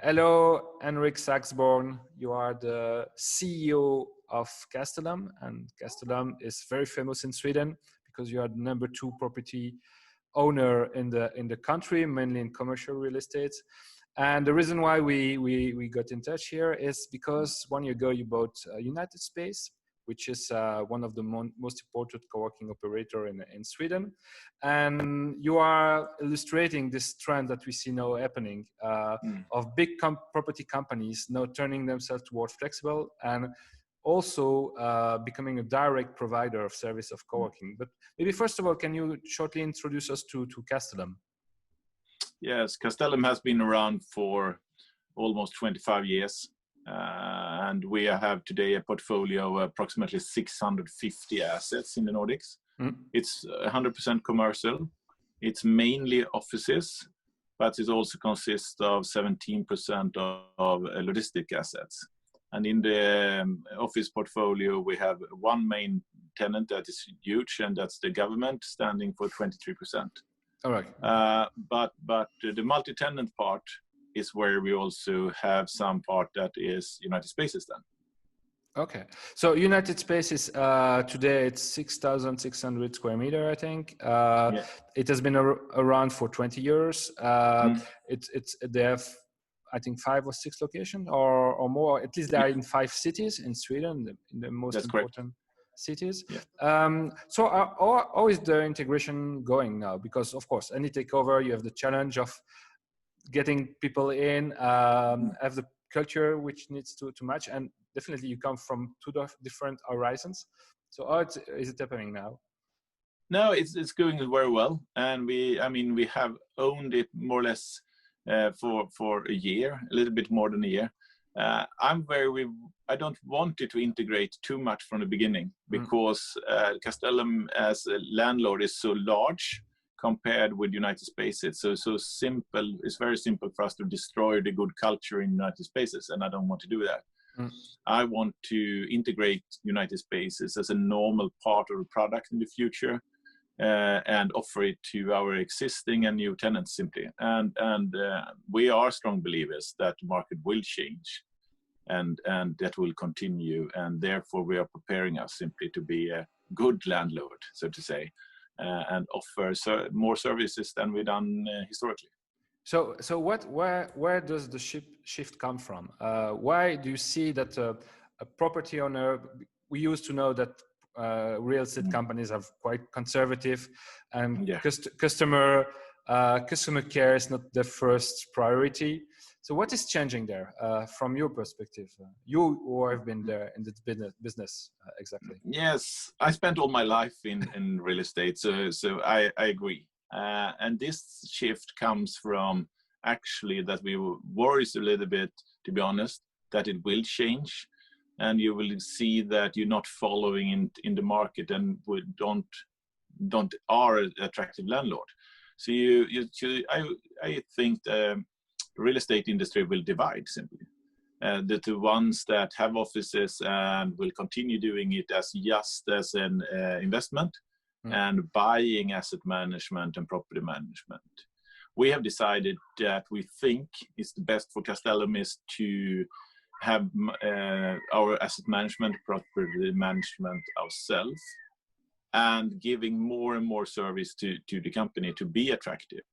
Hello, Henrik Saxborn. You are the CEO of Castellum, and Castellum is very famous in Sweden because you are the #2 property owner in the country, mainly in commercial real estate. And the reason why we got in touch here is because 1 year ago you bought UnitedSpace, which is one of the most important co-working operator in Sweden. And you are illustrating this trend that we see now happening of big property companies now turning themselves towards flexible and also becoming a direct provider of service of co-working. But maybe first of all, can you shortly introduce us to Castellum? Yes, Castellum has been around for almost 25 years. And we have today a portfolio of approximately 650 assets in the Nordics. It's 100% commercial. It's mainly offices, but it also consists of 17% of logistic assets. And in the office portfolio, we have one main tenant that is huge, and that's the government, standing for 23%. All right. But the multi-tenant part is where we also have some part that is UnitedSpaces then. Okay, so UnitedSpaces today it's 6,600 square meter, I think. Yeah. It has been around for 20 years. They have, I think, 5 or 6 locations or more. At least they are in 5 cities in Sweden, in the most important cities. Yeah. So how is the integration going now? Because of course, any takeover, you have the challenge of getting people in, have the culture which needs to match, and definitely you come from 2 different horizons. So how is it happening now? No, it's going very well, and we have owned it more or less for a year, a little bit more than a year. I don't want it to integrate too much from the beginning because Castellum as a landlord is so large compared with UnitedSpaces. So simple. It's very simple for us to destroy the good culture in UnitedSpaces, and I don't want to do that. I want to integrate UnitedSpaces as a normal part of the product in the future and offer it to our existing and new tenants simply. And we are strong believers that the market will change and that will continue. And therefore we are preparing us simply to be a good landlord, so to say. And offer more services than we've done historically. So where does the shift come from? Why do you see that a property owner? We used to know that real estate companies are quite conservative, and customer care is not the first priority. So what is changing there from your perspective? You who have been there in this business exactly. Yes, I spent all my life in real estate, so I agree. And this shift comes from actually that we worry a little bit, to be honest, that it will change, and you will see that you're not following in the market and are an attractive landlord. So I think the real estate industry will divide simply. The ones that have offices and will continue doing it as just as an investment and buying asset management and property management. We have decided that we think it's the best for Castellum is to have our asset management, property management ourselves, and giving more and more service to the company to be attractive.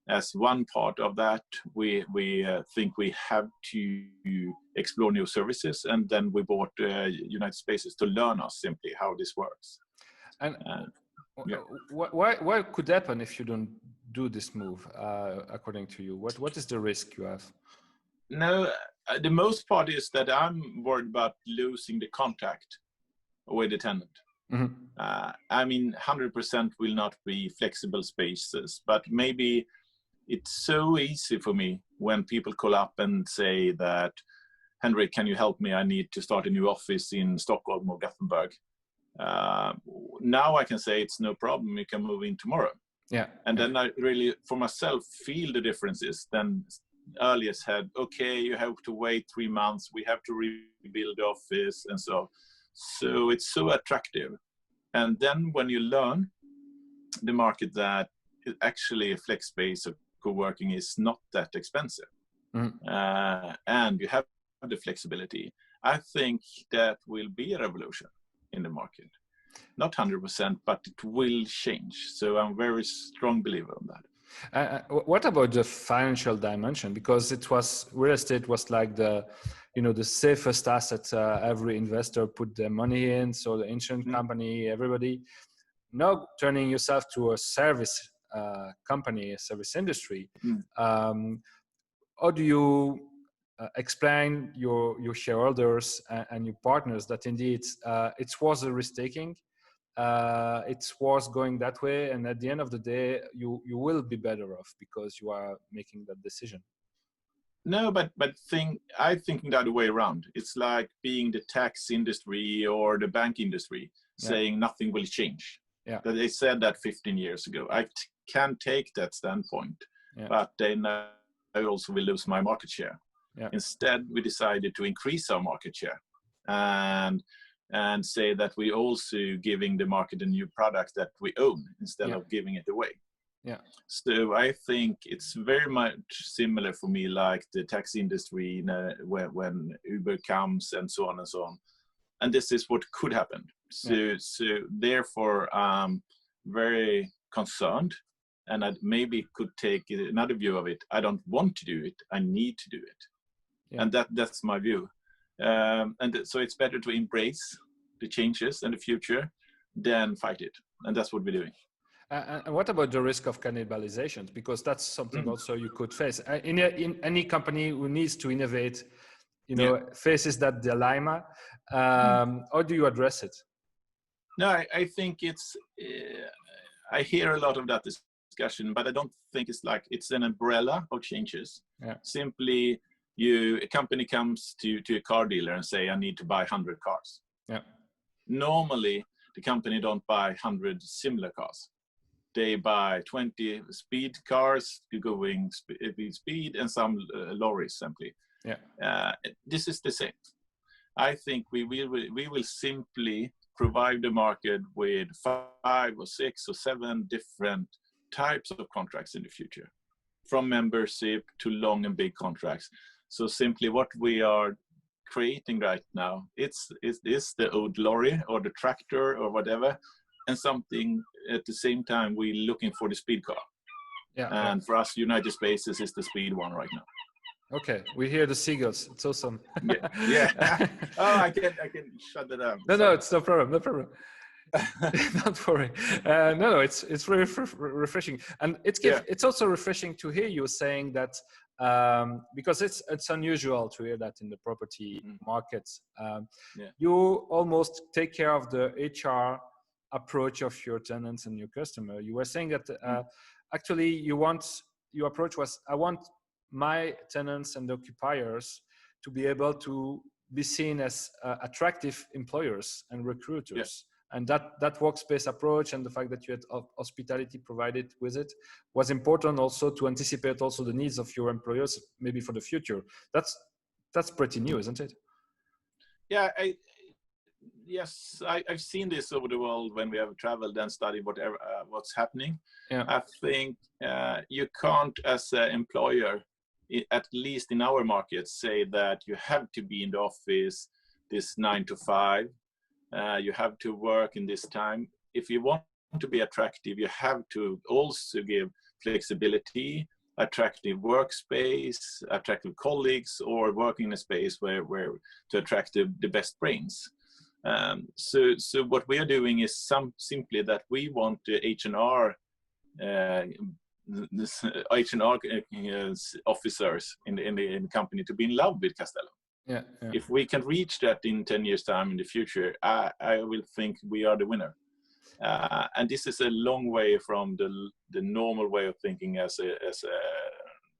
As one part of that, we think we have to explore new services, and then we bought UnitedSpaces to learn us simply how this works. And what could happen if you don't do this move? According to you, what is the risk you have? No, the most part is that I'm worried about losing the contact with the tenant. 100% will not be flexible spaces, but maybe it's so easy for me when people call up and say that, Henrik, can you help me? I need to start a new office in Stockholm or Gothenburg. Now I can say it's no problem. You can move in tomorrow. Yeah. And then I really, for myself, feel the differences. Then earlier said, okay, you have to wait 3 months. We have to rebuild the office and so. So it's so attractive. And then when you learn the market that actually a flex space of co-working is not that expensive. and you have the flexibility, I think that will be a revolution in the market. Not 100%, but it will change. So I'm a very strong believer on that. What about the financial dimension? Because real estate was like the safest asset every investor put their money in. So the insurance company, everybody. Now turning yourself to a service company, a service industry. How do you explain your shareholders and your partners that indeed it was a risk taking? It was going that way, and at the end of the day, you will be better off because you are making that decision. No, but I think the other way around. It's like being the tax industry or the bank industry saying nothing will change. Yeah. That they said that 15 years ago. I can take that standpoint, but then I also will lose my market share. Yeah. Instead, we decided to increase our market share and say that we also giving the market a new product that we own instead of giving it away. Yeah. So I think it's very much similar for me like the taxi industry when Uber comes and so on and so on. And this is what could happen. So therefore I'm very concerned, and I maybe could take another view of it. I don't want to do it. I need to do it. Yeah. And that's my view. And so it's better to embrace the changes and the future than fight it. And that's what we're doing. And what about the risk of cannibalization? Because that's something also you could face. In any company who needs to innovate, faces that dilemma. How do you address it? No, I think it's, I hear a lot of that discussion, but I don't think it's an umbrella of changes. Yeah. Simply, a company comes to a car dealer and say, I need to buy 100 cars. Yeah. Normally, the company don't buy 100 similar cars. They buy 20 speed cars going speed and some lorries simply. Yeah. This is the same. I think we will simply provide the market with 5 or 6 or 7 different types of contracts in the future, from membership to long and big contracts. So simply what we are creating right now, it's the old lorry or the tractor or whatever, and something at the same time we're looking for the speed car. Yeah. And for us, UnitedSpaces is the speed one right now. Okay, we hear the seagulls. It's awesome. Yeah. Oh, I can shut it down. No, it's no problem. No problem. Don't worry. No, it's very refreshing, and it's also refreshing to hear you saying that because it's unusual to hear that in the property market. You almost take care of the HR approach of your tenants and your customer. You were saying that actually your approach was, I want my tenants and occupiers to be able to be seen as attractive employers and recruiters. Yeah. And that workspace approach and the fact that you had hospitality provided with it was important also to anticipate also the needs of your employers maybe for the future. That's pretty new, isn't it? Yeah, I've seen this over the world when we have traveled and studied what's happening. Yeah. I think you can't, as an employer, at least in our market, say that you have to be in the office this 9 to 5. You have to work in this time. If you want to be attractive, you have to also give flexibility, attractive workspace, attractive colleagues, or working in a space where to attract the best brains. So what we are doing is simply that we want the H&R officers in the company to be in love with Castellum. Yeah. If we can reach that in 10 years' time in the future, I will think we are the winner. And this is a long way from the normal way of thinking as a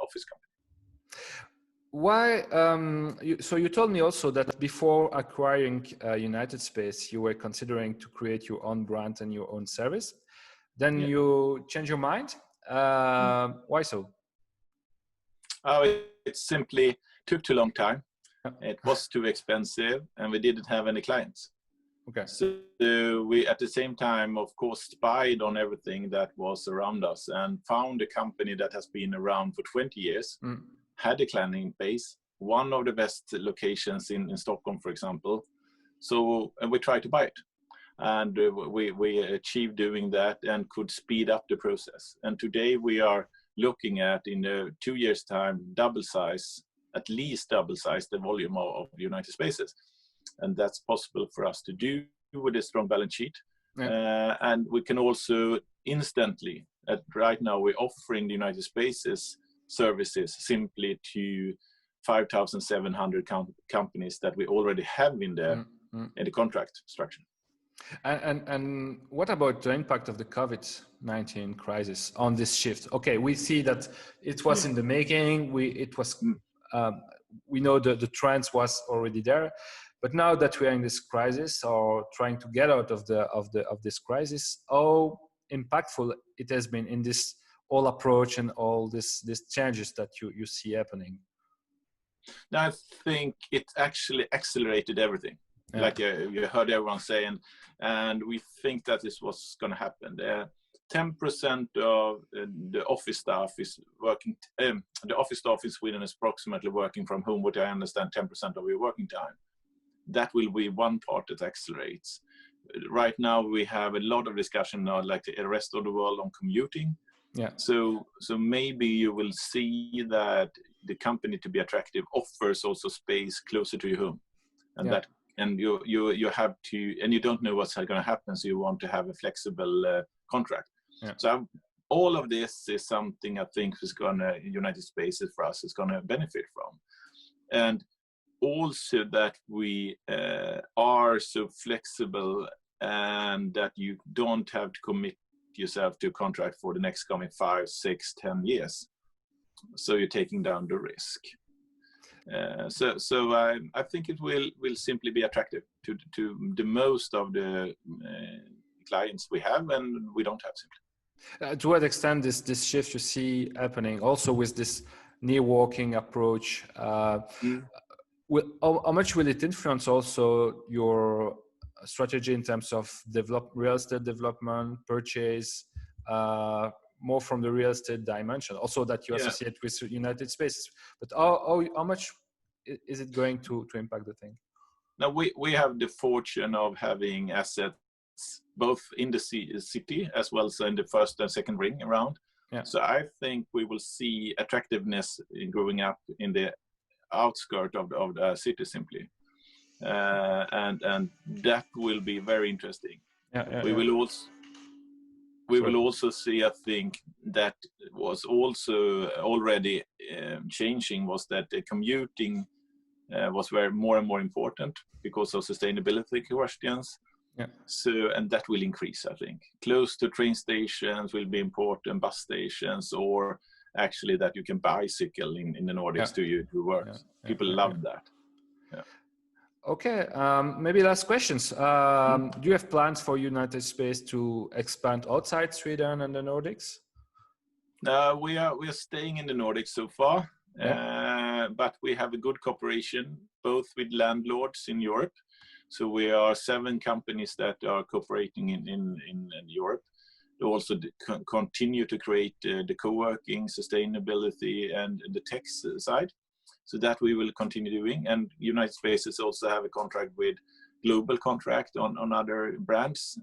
office company. Why? So you told me also that before acquiring UnitedSpace, you were considering to create your own brand and your own service. Then you changed your mind. Why so? It simply took too long time. It was too expensive, and we didn't have any clients. Okay. So we, at the same time, of course, spied on everything that was around us and found a company that has been around for 20 years, had a client base, one of the best locations in Stockholm, for example. So and we tried to buy it, and we achieved doing that and could speed up the process. And today we are looking at, in 2 years' time, at least double size the volume of UnitedSpaces, and that's possible for us to do with a strong balance sheet. Yeah. And we can also instantly, right now we're offering the UnitedSpaces services simply to 5,700 companies that we already have in the contract structure. And what about the impact of the COVID-19 crisis on this shift? Okay, we see that it was in the making. We know that the trends was already there, but now that we are in this crisis or trying to get out of this crisis, how impactful it has been in this whole approach and all these changes that you see happening? Now, I think it actually accelerated everything. Yeah. Like you heard everyone say, and we think that this was going to happen. 10% of the office staff is working. The office staff in Sweden is approximately working from home, what I understand 10% of your working time. That will be one part that accelerates. Right now, we have a lot of discussion now, like the rest of the world, on commuting. Yeah. So maybe you will see that the company, to be attractive, offers also space closer to your home, and that. And you have to, and you don't know what's going to happen, so you want to have a flexible contract. Yeah. So all of this is something I think is going to, UnitedSpaces for us is going to benefit from, and also that we are so flexible and that you don't have to commit yourself to a contract for the next coming 5, 6, 10 years. So you're taking down the risk. So I think it will simply be attractive to the most of the clients we have and we don't have simply. To what extent this shift you see happening also with this near working approach? How much will it influence also your strategy in terms of real estate development, purchase, more from the real estate dimension, also that you associate with UnitedSpaces? But how much is it going to impact the thing? Now we have the fortune of having assets both in the city as well as in the first and second ring around. Yeah. So I think we will see attractiveness in growing up in the outskirts of the city simply, and that will be very interesting. We will also see, I think, that was also already changing, was that the commuting was more and more important because of sustainability questions. Yeah. So, and that will increase, I think. Close to train stations will be important, bus stations, or actually that you can bicycle in the Nordics to work. Yeah. People love that. Yeah. Okay, maybe last questions. Do you have plans for UnitedSpace to expand outside Sweden and the Nordics? We are staying in the Nordics so far, but we have a good cooperation both with landlords in Europe. So we are 7 companies that are cooperating in Europe. They also continue to create the coworking, sustainability, and the tech side. So that we will continue doing, and UnitedSpaces also have a contract with global contract on other brands,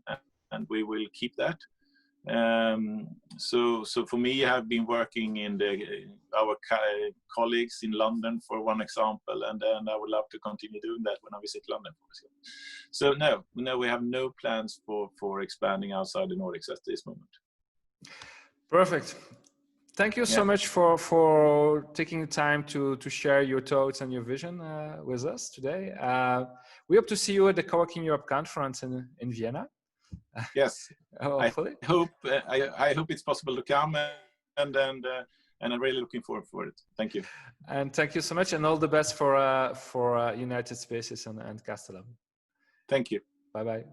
and we will keep that. So for me, I have been working in our colleagues in London for one example, and then I would love to continue doing that when I visit London. So no, we have no plans for expanding outside the Nordics at this moment. Perfect. Thank you so much for taking the time to share your thoughts and your vision with us today. We hope to see you at the Coworking Europe conference in Vienna. Yes, hopefully. I hope it's possible to come, and I'm really looking forward for it. Thank you. And thank you so much, and all the best for UnitedSpaces and Castellum. Thank you. Bye bye.